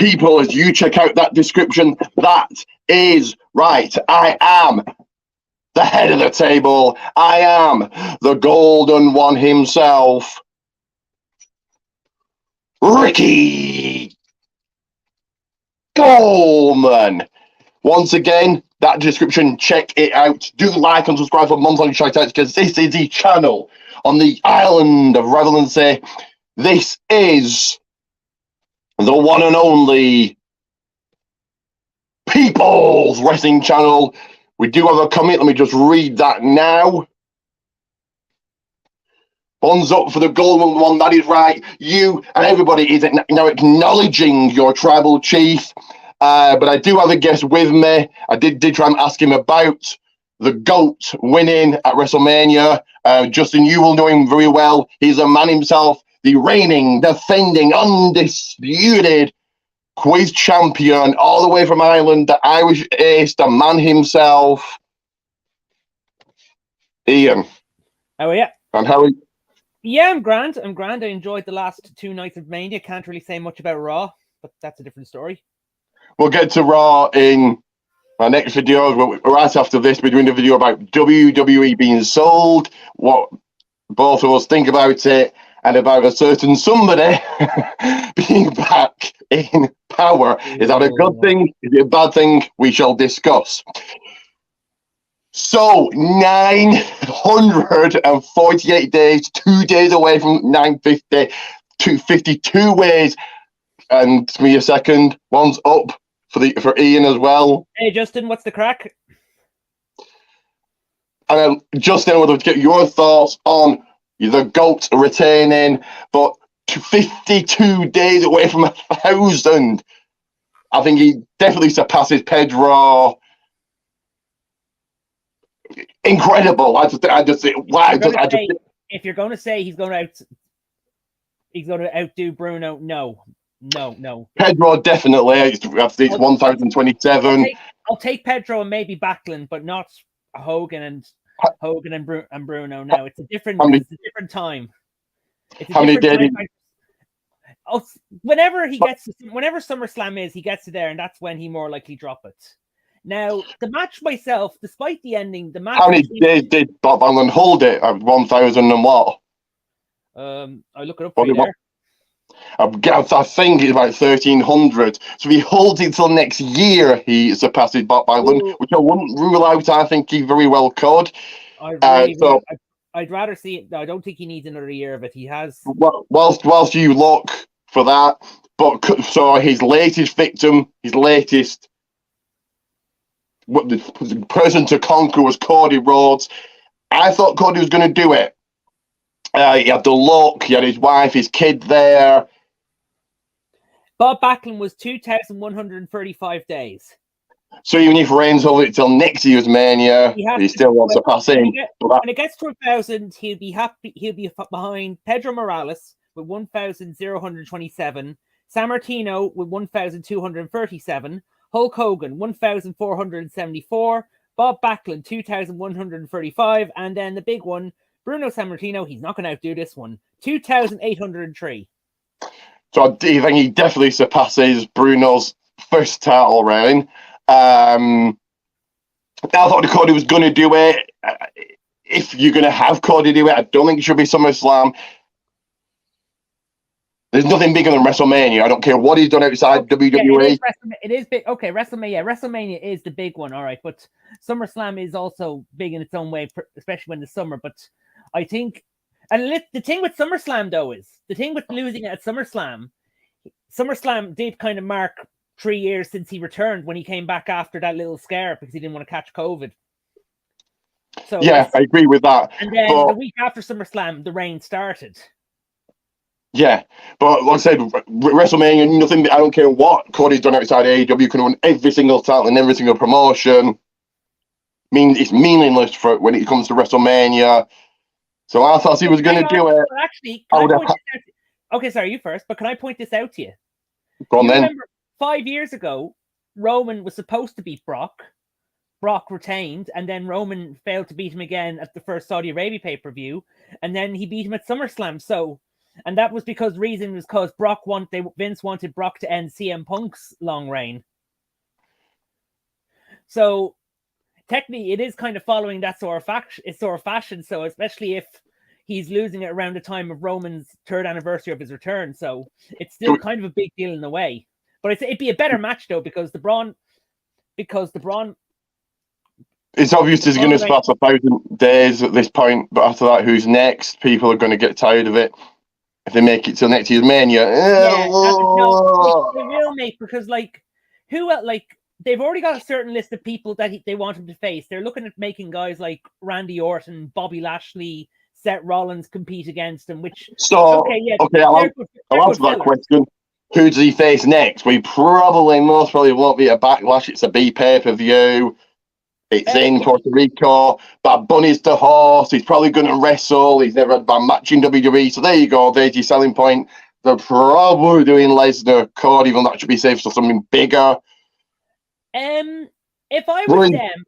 people, as you check out that description, that is right. I am the head of the table. I am the golden one himself, Ricky Coleman. Once again, that description, check it out. Do like and subscribe for monthly shoutouts, because this is the channel on the island of relevancy. This is the one and only People's Wrestling Channel. We do have a comment. Let me just read that now. Thumbs up for the golden one. That is right. You and everybody is now acknowledging your tribal chief. But I do have a guest with me. I did try and ask him about the GOAT winning at WrestleMania. Justin, you will know him very well. He's a man himself, the reigning, defending, undisputed quiz champion, all the way from Ireland, the Irish ace, the man himself, Ian. Oh, yeah. And how are you? Yeah, I'm grand. I enjoyed the last 2 nights of Mania. Can't really say much about Raw, but that's a different story. We'll get to Raw in my next video. Right after this, we're doing a video about WWE being sold, what both of us think about it, and about a certain somebody being back in power. Is that a good thing? Is it a bad thing? We shall discuss. So, 948 days, 2 days away from 950, 252 ways. And give me a second. One's up for Ian as well. Hey, Justin, what's the crack? And Justin, I would love to get your thoughts on the GOAT retaining, but 52 days away from 1,000. I think he definitely surpasses Pedro. Incredible! I just wow. If you're going to say he's going to outdo Bruno, no. Pedro definitely. It's 1,027. I'll take Pedro and maybe Backlund, but not Hogan and Bruno. No, it's a different time. How many days? Whenever SummerSlam is, he gets to there, and that's when he more likely drop it. Now, the match myself, despite the ending, the match. How many days did Bob Backlund hold it at 1,000 and what? I'll look it up for you there. I think it's about 1,300. So if he holds it till next year, he surpasses Bob Backlund, which I wouldn't rule out. I think he very well could. I'd rather see it. I don't think he needs another year of it. He has. Well, whilst you look for that, but so his latest victim, the person to conquer was Cody Rhodes. I thought Cody was going to do it. He had the look, he had his wife, his kid there. Bob Backlund was 2,135 days. So even if Reigns holds it till next year's Mania, he still wants to pass in. When it gets to 1,000, he'll be happy. He'll be behind Pedro Morales with 1,027, Sammartino with 1,237, Hulk Hogan 1,474, Bob Backlund 2,135, and then the big one, Bruno Sammartino. He's not going to outdo this one. 2,803. So I think he definitely surpasses Bruno's first title reign. I thought Cody was going to do it. If you're going to have Cody do it, I don't think it should be SummerSlam. There's nothing bigger than WrestleMania. I don't care what he's done outside WWE. It is big. Okay, WrestleMania is the big one. All right, but SummerSlam is also big in its own way, especially when the summer. But I think, and the thing with SummerSlam though is the thing with losing it at SummerSlam. SummerSlam did kind of mark 3 years since he returned when he came back after that little scare because he didn't want to catch COVID. So yeah, I agree with that. And then the week after SummerSlam, the reign started. Yeah, but like I said, WrestleMania, nothing. I don't care what Cody's done outside AEW. You can win every single title and every single promotion. It's meaningless for when it comes to WrestleMania. So I thought he was going to do it. Actually, okay, sorry, you first. But can I point this out to you? Go on then. Remember 5 years ago, Roman was supposed to beat Brock. Brock retained, and then Roman failed to beat him again at the first Saudi Arabia pay-per-view, and then he beat him at SummerSlam. So And that was because Vince wanted Brock to end CM Punk's long reign. So technically, it is kind of following that sort of fashion. So especially if he's losing it around the time of Roman's 3rd anniversary of his return, so it's still kind of a big deal in a way. But it'd be a better match though because the Braun. It's obvious he's going to spot 1,000 days at this point, but after that, who's next? People are going to get tired of it if they make it till next year's Mania. Yeah, no, they will make because they've already got a certain list of people that they want him to face. They're looking at making guys like Randy Orton, Bobby Lashley, Seth Rollins compete against him. I'll answer that question. Who does he face next? Most probably won't be a Backlash. It's a B pay-per-view. It's in Puerto Rico. Bad Bunny's the horse. He's probably going to wrestle. He's never had a bad match in WWE. So there you go. There's your selling point. They're probably doing Lesnar, Cody, even that should be safe for something bigger. If I was them,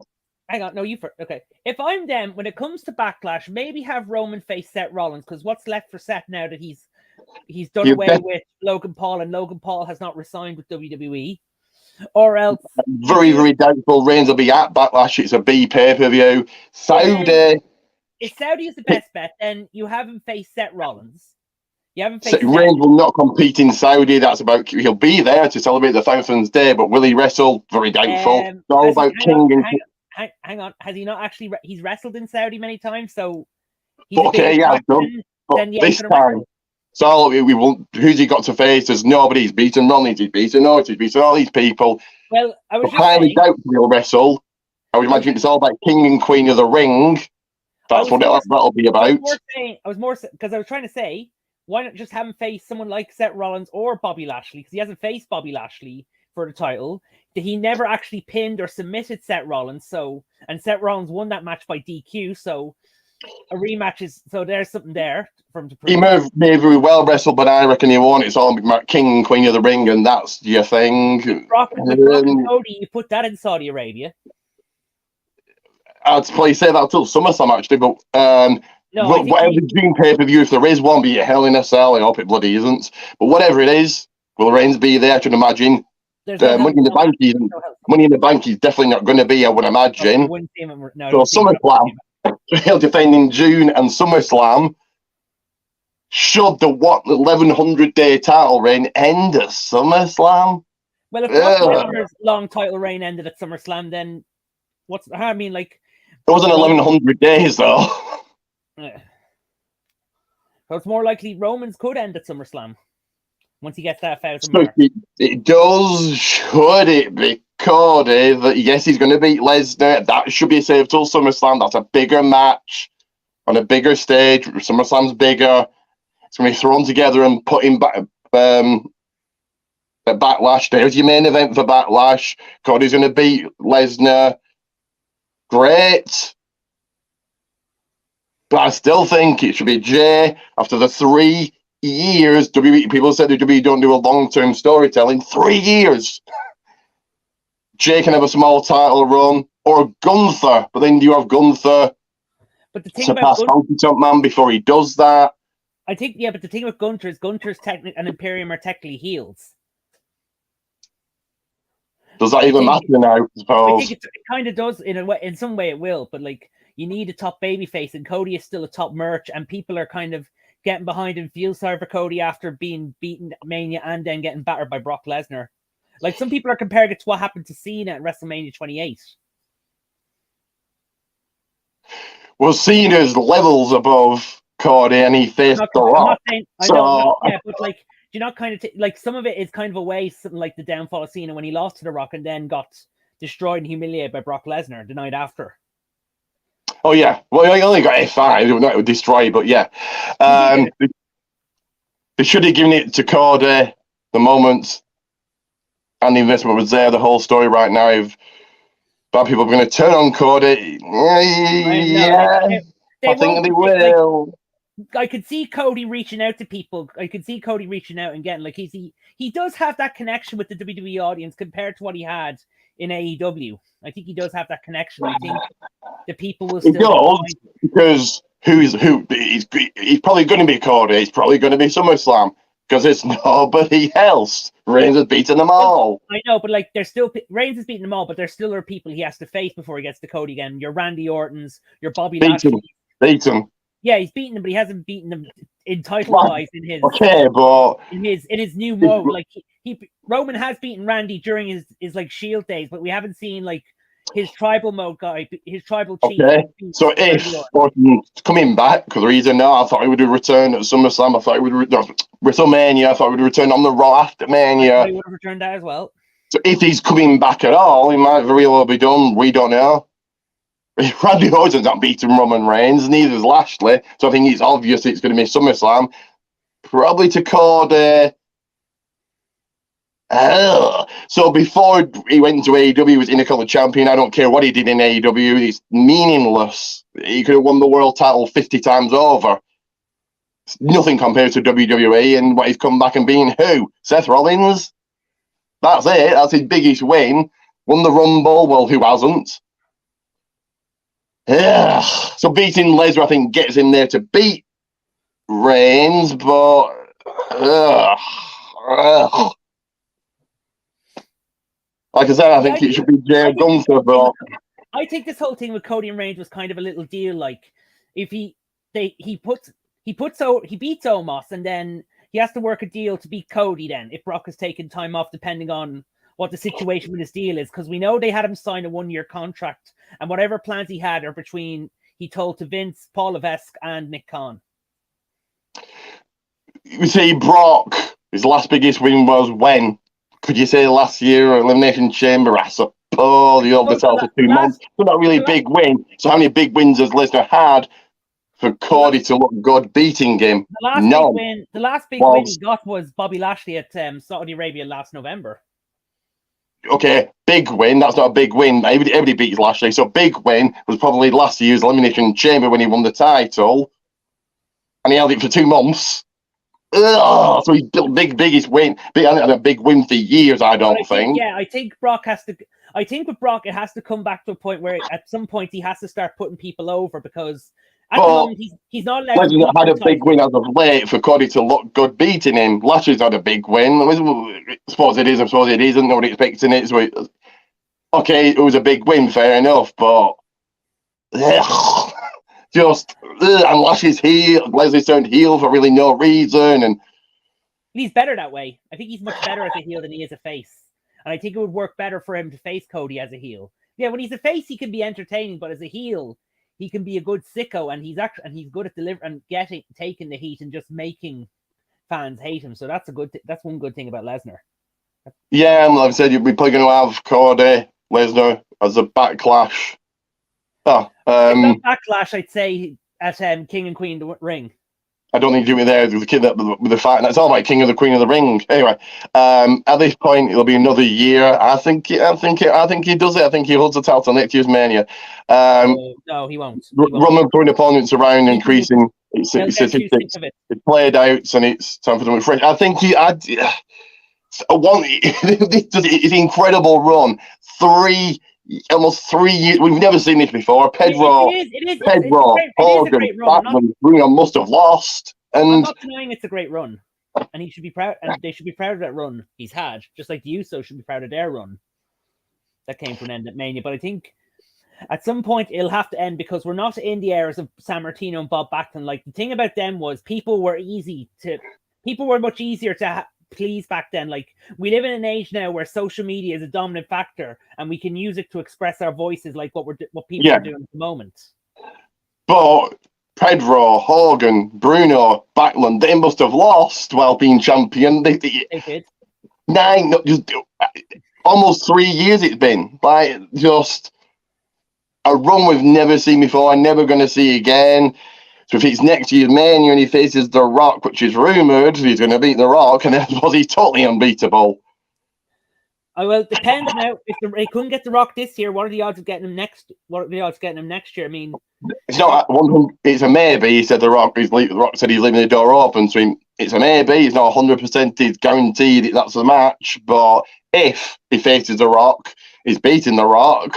hang on, no, you first. Okay. If I'm them, when it comes to Backlash, maybe have Roman face Seth Rollins, because what's left for Seth now that he's done away with Logan Paul, and Logan Paul has not resigned with WWE. Or else very doubtful Reigns will be at Backlash. It's a B pay-per-view. Saudi. If Saudi is the best bet, then you have him face Seth Rollins. You haven't faced Reigns will not compete in Saudi. He'll be there to celebrate the 1000th day, but will he wrestle? Very doubtful. It's all about hang on. Has he not actually? He's wrestled in Saudi many times, so this time. So we won't. Who's he got to face? There's nobody. He's beaten Rollins. He's beaten Orton. He's beaten all these people. Well, I was highly doubtful he'll wrestle. I would imagine it's all about King and Queen of the Ring. That's what that'll be about. I was more because I was trying to say, why not just have him face someone like Seth Rollins or Bobby Lashley? Because he hasn't faced Bobby Lashley for the title. He never actually pinned or submitted Seth Rollins. And Seth Rollins won that match by DQ. So a rematch there's something there for him to prove. He may very well wrestle, but I reckon he won't. It's all about King and Queen of the Ring, and that's your thing. Brock and Cody, you put that in Saudi Arabia. I'd probably say that till SummerSlam actually, but whatever dream pay-per-view, if there is one, be it Hell in a Cell, I hope it bloody isn't. But whatever it is, will Reigns be there? I should imagine. Money in the Bank is definitely not going to be, I would imagine. So SummerSlam, he'll defend in June, and SummerSlam, should the 1100-day title reign end at SummerSlam? Well, if Lesnar's long title reign ended at SummerSlam, then it wasn't 1100 days though. So it's more likely Roman's could end at SummerSlam once he gets that 1,000 mark. It does. Should it be Cody? That yes, he's going to beat Lesnar. That should be saved till SummerSlam. That's a bigger match on a bigger stage. SummerSlam's bigger. It's going to be thrown together and put in back. At Backlash, there's your main event for Backlash. Cody's going to beat Lesnar. Great. But I still think it should be Jay. After the 3 years, people said the WWE don't do a long-term storytelling. 3 years. Jay can have a small title run. Or Gunther. But then you have Gunther surpass Honky Tonk Man before he does that. I think, but the thing with Gunther is Gunther's and Imperium are technically heels. Does that even matter now? I suppose. I think it kind of does in a way. In some way, it will. But you need a top babyface, and Cody is still a top merch, and people are kind of getting behind and feel sorry for Cody after being beaten at Mania and then getting battered by Brock Lesnar. Some people are comparing it to what happened to Cena at WrestleMania 28. Well, Cena's levels above Cody, and he faced The Rock. But do you not kind of some of it is kind of a way, something like the downfall of Cena when he lost to The Rock and then got destroyed and humiliated by Brock Lesnar the night after. Oh yeah, well he only got F5, not destroyed, but yeah. They should have given it to Cody the moment, and the investment was there. The whole story right now, if bad people are going to turn on Cody, I think they will. I could see Cody reaching out to people. I could see Cody reaching out and getting he does have that connection with the WWE audience compared to what he had in AEW. I think he does have that connection. I think the people will still. He does, because He's probably going to be Cody. He's probably going to be SummerSlam because it's nobody else. Reigns has beaten them all. I know, but like, there's still Reigns has beaten them all, but there still are people he has to face before he gets to Cody again. Your Randy Ortons, your Bobby Lashley. Beaten. Yeah, he's beaten them, but he hasn't beaten them in title wise in his but in his new mode. Like Roman has beaten Randy during his like Shield days, but we haven't seen like his tribal mode guy, his tribal chief. Okay, so if Orton's coming back, because the reason I thought he would return at SummerSlam, I thought he would WrestleMania, I thought he would return on the Raw after Mania. He would have returned that as well. So if he's coming back at all, he might very well be done. We don't know. Randy Orton's not beating Roman Reigns, neither is Lashley. So I think it's obvious it's going to be SummerSlam. Probably to Cody. So before he went to AEW, he was Intercontinental Champion. I don't care what he did in AEW. He's meaningless. He could have won the world title 50 times over. It's nothing compared to WWE and what he's come back and being who? Seth Rollins? That's it. That's his biggest win. Won the Rumble. Well, who hasn't? Yeah. So beating Lesnar, I think, gets him there to beat Reigns, but like I said, I think it should be Jay Gunther, but I think this whole thing with Cody and Reigns was kind of a little deal. Like, if he beats Omos, and then he has to work a deal to beat Cody. Then, if Brock has taken time off, depending on what the situation with his deal is, because we know they had him sign a 1-year contract, and whatever plans he had are between, he told to Vince, Paul Levesque, and Nick Khan. You see, Brock, his last biggest win was when? Could you say last year, Elimination Chamber? I suppose he held the title for 2 months. So not really a big win. So how many big wins has Lesnar had for Cody to look good beating him? The last big win he got was Bobby Lashley at Saudi Arabia last November. Okay, big win. That's not a big win. Everybody beats Lashley. So big win was probably last year's Elimination Chamber when he won the title. And he held it for 2 months. So he's built biggest win. He hasn't had a big win for years, I think. Yeah, I think Brock has to. I think with Brock, it has to come back to a point where at some point he has to start putting people over, because at the moment he's not allowed. He's not had a big win as of late for Cody to look good beating him. Lashley's had a big win. I suppose it is. I suppose it isn't. Nobody expecting it. So okay, it was a big win, fair enough, but and Lashley's heel. Leslie's turned heel for really no reason, and he's better that way. I think he's much better as a heel than he is a face, and I think it would work better for him to face Cody as a heel. Yeah, when he's a face, he can be entertaining, but as a heel, he can be a good sicko, and he's good at delivering and taking the heat and just making fans hate him. So that's that's one good thing about Lesnar. Yeah, and like I said, you're probably going to have Cody Lesnar as a backlash. Backlash, I'd say at King and Queen of the Ring. I don't think you do it there with the kid with the fight. That's all about King of the Queen of the Ring. Anyway, at this point, it'll be another year. I think he does it. I think he holds the title next year's Mania. No, he won't. Roman throwing opponents around, increasing its statistics. It's played out, and it's time for them to refresh. I think it's an incredible run. Almost 3 years. We've never seen this before. Pedro, Hogan, Batman, Bruno must have lost. And I'm not denying it's a great run, and he should be proud. And they should be proud of that run he's had, just like the Usos should be proud of their run that came from an end at Mania. But I think at some point it'll have to end, because we're not in the eras of San Martino and Bob Backlund. Like, the thing about them was people were much easier to please back then. Like, we live in an age now where social media is a dominant factor, and we can use it to express our voices, like what people are doing at the moment. But Pedro, Hogan, Bruno, Backlund, they must have lost while being champion. They did. Almost 3 years it's been. Like, just a run we've never seen before and never going to see again. So if it's next year's Mania and he faces The Rock, which is rumoured he's going to beat The Rock, and then he's totally unbeatable. Oh, well, it depends now. If they couldn't get The Rock this year, what are the odds of getting him next? What are the odds of getting him next year? I mean, it's not. It's a maybe. He said The Rock said he's leaving the door open, so it's a maybe. It's not 100%. It's guaranteed that's the match. But if he faces The Rock, he's beating The Rock.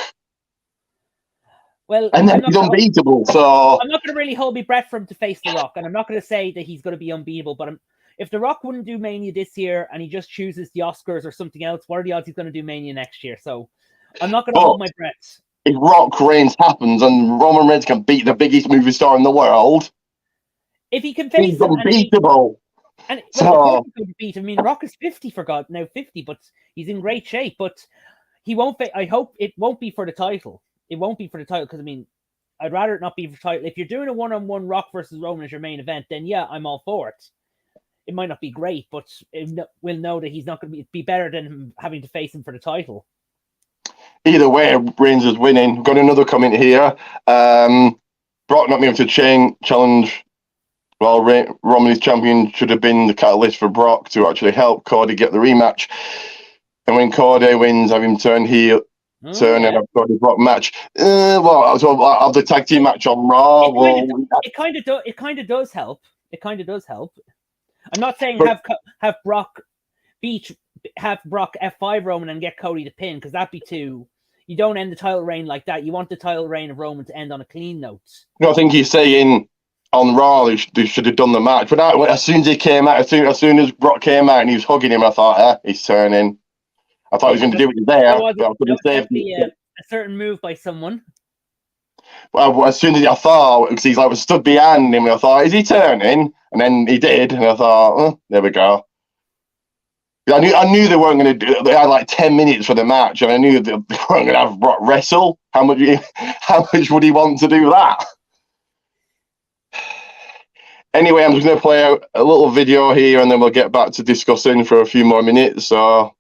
Well, and then he's unbeatable. So I'm not going to really hold my breath for him to face The Rock, and I'm not going to say that he's going to be unbeatable. But if The Rock wouldn't do Mania this year and he just chooses the Oscars or something else, what are the odds he's going to do Mania next year? So I'm not going to hold my breath. If Rock Reigns happens and Roman Reigns can beat the biggest movie star in the world, if he can face he's unbeatable. And well, of course beat. I mean, Rock is 50 for God, now 50, but he's in great shape. But he won't. I hope it won't be for the title. It won't be for the title because I mean, I'd rather it not be for the title. If you're doing a one-on-one Rock versus Roman as your main event, then yeah, I'm all for it. It might not be great, but we'll know that he's not going to be better than him having to face him for the title. Either way, Reigns is winning. Got another comment here. Brock not being able to challenge. Well, Roman champion should have been the catalyst for Brock to actually help Cody get the rematch. And when Cody wins, have him turn heel, and have Cody Brock match. Of the tag team match on Raw. It kind of does help. It kind of does help. I'm not saying have Brock F5 Roman and get Cody to pin because that'd be too. You don't end the title reign like that. You want the title reign of Roman to end on a clean note. No, I think he's saying on Raw they should have done the match. But as soon as he came out, as soon as Brock came out and he was hugging him, I thought, he's turning. I thought he was going to do it there. A certain move by someone. Well, as soon as I thought, because he's like was stood behind him, I thought, is he turning? And then he did, and I thought, there we go. I knew they weren't going to do. They had like 10 minutes for the match, and I knew they weren't going to have Brock wrestle. How much would he want to do that? Anyway, I'm just going to play out a little video here, and then we'll get back to discussing for a few more minutes. So.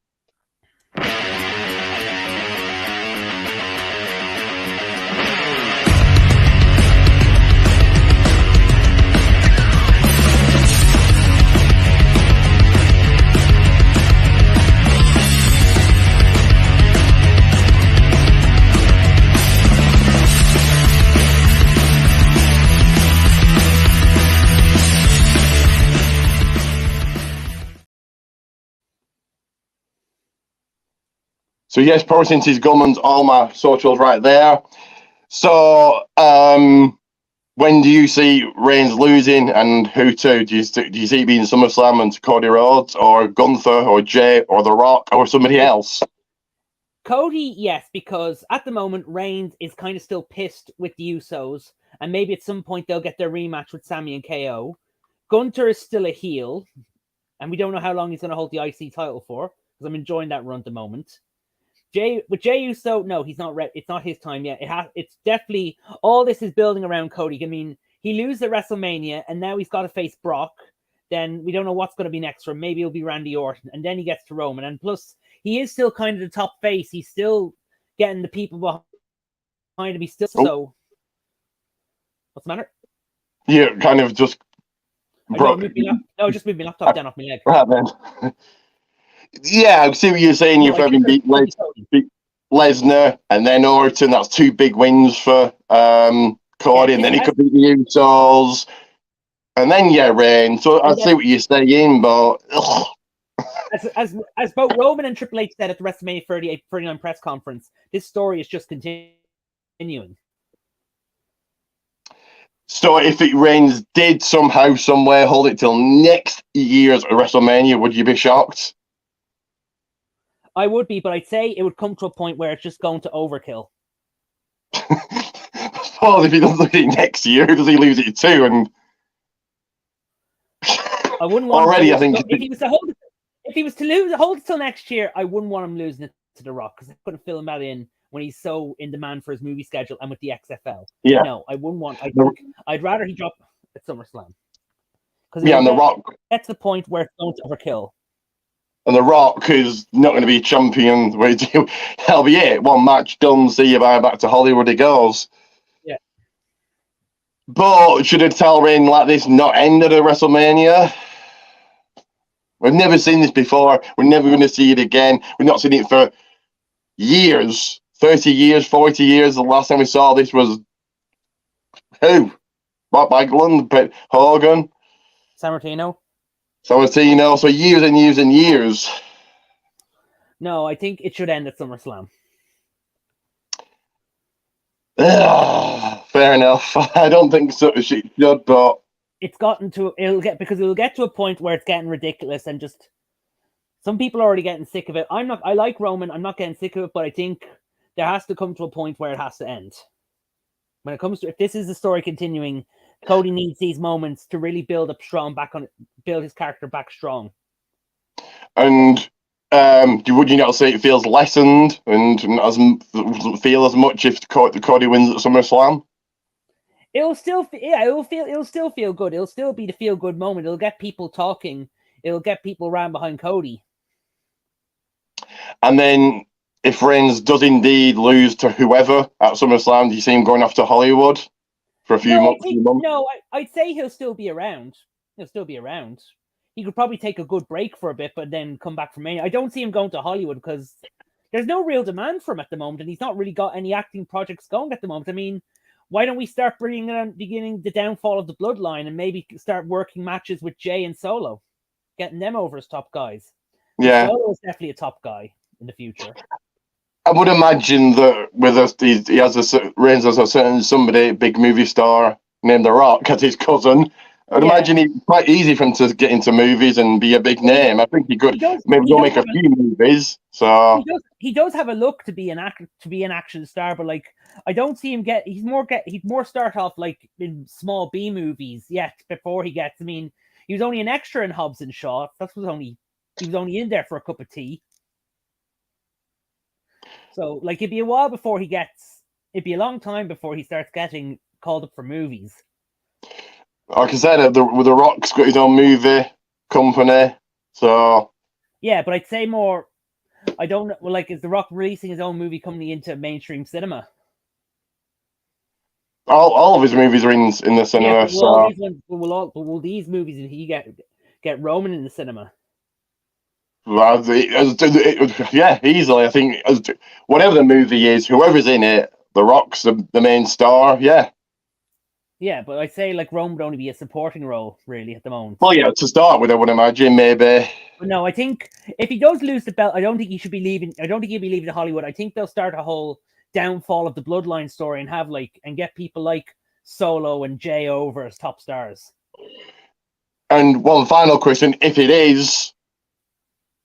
So yes, Since Gummans, all my socials right there. So when do you see Reigns losing and who to? Do you see it being SummerSlam and Cody Rhodes or Gunther or Jay or The Rock or somebody else? Cody, yes, because at the moment Reigns is kind of still pissed with the Usos, and maybe at some point they'll get their rematch with Sami and KO. Gunther is still a heel, and we don't know how long he's going to hold the IC title for, because I'm enjoying that run at the moment. Jay Uso, no, he's not. It's not his time yet. It's definitely all this is building around Cody. I mean, he loses at WrestleMania, and now he's got to face Brock. Then we don't know what's going to be next for him. Maybe it'll be Randy Orton, and then he gets to Roman. And plus, he is still kind of the top face. He's still getting the people behind him. He's still so. What's the matter? Yeah, kind of just. Just move my laptop down off my leg. Right then. Yeah, I see what you're saying. You've having beat Lesnar and then Orton. That's two big wins for Cody, and then he could beat the Usos, and then Reigns. So I see what you're saying, but as both Roman and Triple H said at the WrestleMania 39 press conference, this story is just continuing. So if Reigns did somehow, somewhere hold it till next year's WrestleMania, would you be shocked? I would be, but I'd say it would come to a point where it's just going to overkill. Well, if he doesn't lose it next year, does he lose it too? And I wouldn't want already. I think if he was to hold it till next year, I wouldn't want him losing it to The Rock because I couldn't fill him that in when he's so in demand for his movie schedule and with the XFL. Yeah, no, I wouldn't want. I'd rather he drop at SummerSlam because and The Rock gets the point where it's going to overkill. And The Rock is not going to be champion. That'll be it. One match done. See you bye. Back to Hollywood it goes. Yeah. But should a title reign like this not end at a WrestleMania? We've never seen this before. We're never going to see it again. We've not seen it for years. 30 years, 40 years. The last time we saw this was who? Bob Backlund, Bret Hogan, Sammartino. So years and years and years. No, I think it should end at SummerSlam. Fair enough. I don't think so. She should, but it'll get to a point where it's getting ridiculous, and just some people are already getting sick of it. I like Roman. I'm not getting sick of it, but I think there has to come to a point where it has to end. When it comes to, if this is the story continuing, Cody needs these moments to really build up strong, build his character back strong. And would you not say it feels lessened and doesn't feel as much if Cody wins at SummerSlam? It'll still feel good. It'll still be the feel good moment. It'll get people talking. It'll get people around behind Cody. And then if Reigns does indeed lose to whoever at SummerSlam, do you see him going off to Hollywood for a few months? No, I'd say he'll still be around. He'll still be around. He could probably take a good break for a bit, but then come back from Mania. I don't see him going to Hollywood because there's no real demand for him at the moment, and he's not really got any acting projects going at the moment. I mean, why don't we start beginning the downfall of the bloodline and maybe start working matches with Jay and Solo, getting them over as top guys? Yeah, Solo is definitely a top guy in the future. I would imagine that with us, he has Reigns has a certain somebody, big movie star named The Rock as his cousin. I'd imagine it's quite easy for him to get into movies and be a big name. I think he could maybe go make a few movies. So he does have a look to be an action star, but like I don't see him he'd more start off like in small B movies yet before he gets. I mean, he was only an extra in Hobbs and Shaw. He was only in there for a cup of tea. So like it'd be a a long time before he starts getting called up for movies. Like I said, The Rock's got his own movie company, so yeah. But I'd say more. I don't know. Well, like, is The Rock releasing his own movie company into mainstream cinema? All of his movies are in the cinema. Yeah, will these movies did he get Roman in the cinema? Yeah, easily. I think whatever the movie is, whoever's in it, The Rock's the main star. Yeah. Yeah, but I'd say like Rome would only be a supporting role really at the moment. Well, yeah, to start with, I would imagine maybe. But no, I think if he does lose the belt, I don't think he should be leaving. I don't think he'll be leaving Hollywood. I think they'll start a whole downfall of the bloodline story and get people like Solo and Jay over as top stars. And one final question: if it is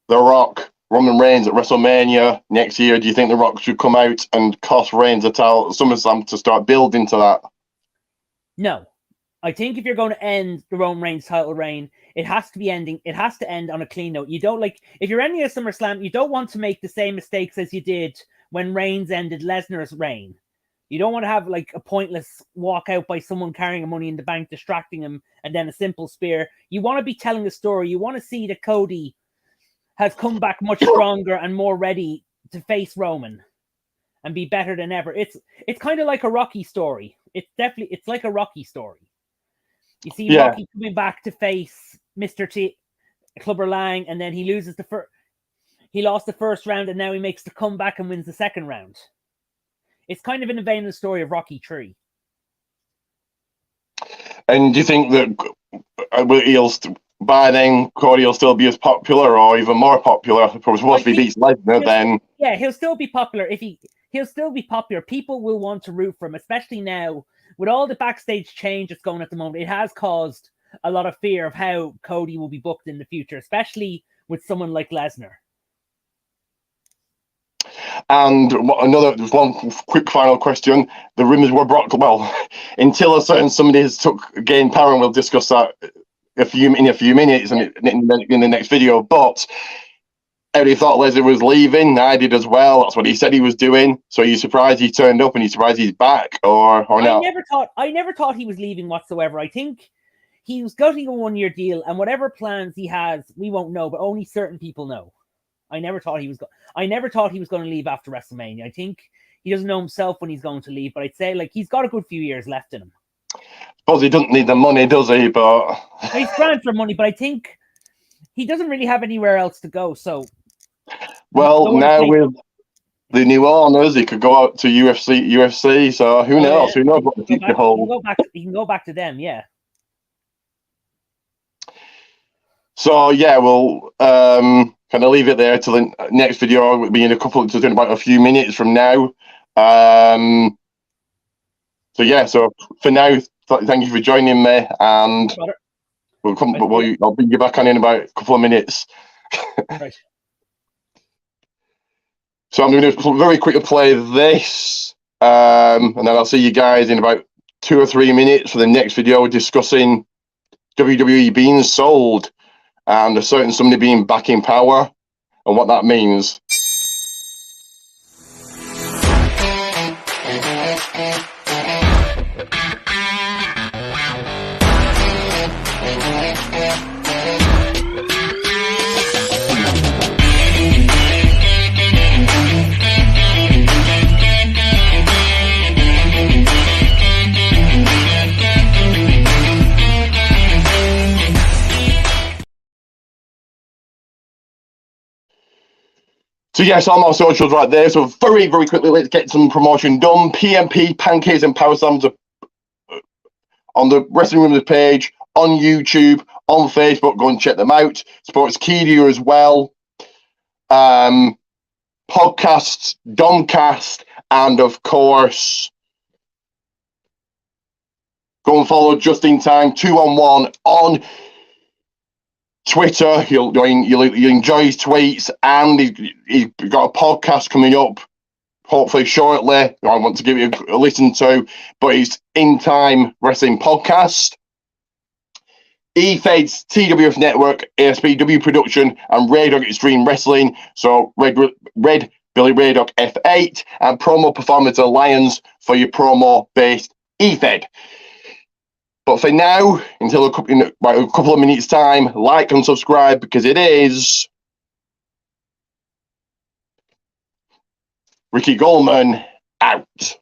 The Rock, Roman Reigns at WrestleMania next year, do you think The Rock should come out and cost Reigns a title at SummerSlam to start building to that? No, I think if you're going to end the Roman Reigns title reign, it has to end on a clean note. You don't if you're ending a SummerSlam, you don't want to make the same mistakes as you did when Reigns ended Lesnar's reign. You don't want to have like a pointless walkout by someone carrying a Money in the Bank, distracting him, and then a simple spear. You want to be telling a story. You want to see that Cody has come back much stronger and more ready to face Roman and be better than ever. It's kind of like a Rocky story. It's like a Rocky story. You see Rocky coming back to face Mr. T, Clubber Lang, and then he loses he lost the first round, and now he makes the comeback and wins the second round. It's kind of in the vein of the story of Rocky 3. And do you think that by then Cody will still be as popular or even more popular? Probably supposed to be beats Lesnar then. Yeah, he'll still be popular. He'll still be popular. People will want to root for him, especially now with all the backstage change that's going at the moment. It has caused a lot of fear of how Cody will be booked in the future, especially with someone like Lesnar. And one quick final question. The rumors were brought, until a certain somebody has gained power, and we'll discuss that in a few minutes in the next video. But everybody thought Lesnar was leaving. I did as well. That's what he said he was doing. So are you surprised he turned up and you surprised he's back or not? I never thought he was leaving whatsoever. I think he was getting a 1-year deal, and whatever plans he has, we won't know, but only certain people know. I never thought he was going to leave after WrestleMania. I think he doesn't know himself when he's going to leave, but I'd say like he's got a good few years left in him. Suppose he doesn't need the money, does he? But he's grand for money, but I think he doesn't really have anywhere else to go. So, well, now with the new owners, he could go out to UFC. So who knows? Who knows what the future holds? He can go back to them, yeah. So yeah, we'll kind of leave it there till the next video. Will be in about a few minutes from now. So for now, thank you for joining me, and we'll come. I'll bring you back on in about a couple of minutes. Right. So I'm going to very quickly play this, and then I'll see you guys in about 2 or 3 minutes for the next video discussing WWE being sold and a certain somebody being back in power and what that means. So yes, all my socials right there. So very, very quickly, let's get some promotion done. PMP, Pancakes and Power Slams are on the Wrestling Rumors page, on YouTube, on Facebook. Go and check them out. Sportskeeda as well. Podcasts, DOMCAST, and of course, go and follow Just in Time 2-on-1 on Twitter. You'll enjoy his tweets, and he's got a podcast coming up, hopefully shortly. I want to give you a listen to, but it's In Time Wrestling Podcast. eFed's TWF Network, ASPW Production, and Raydog Extreme Wrestling. So Red Billy Raydog F8 and Promo Performance Alliance for your promo-based eFed. But for now, until a couple of minutes' time, like and subscribe, because it is Ricky Goldman out.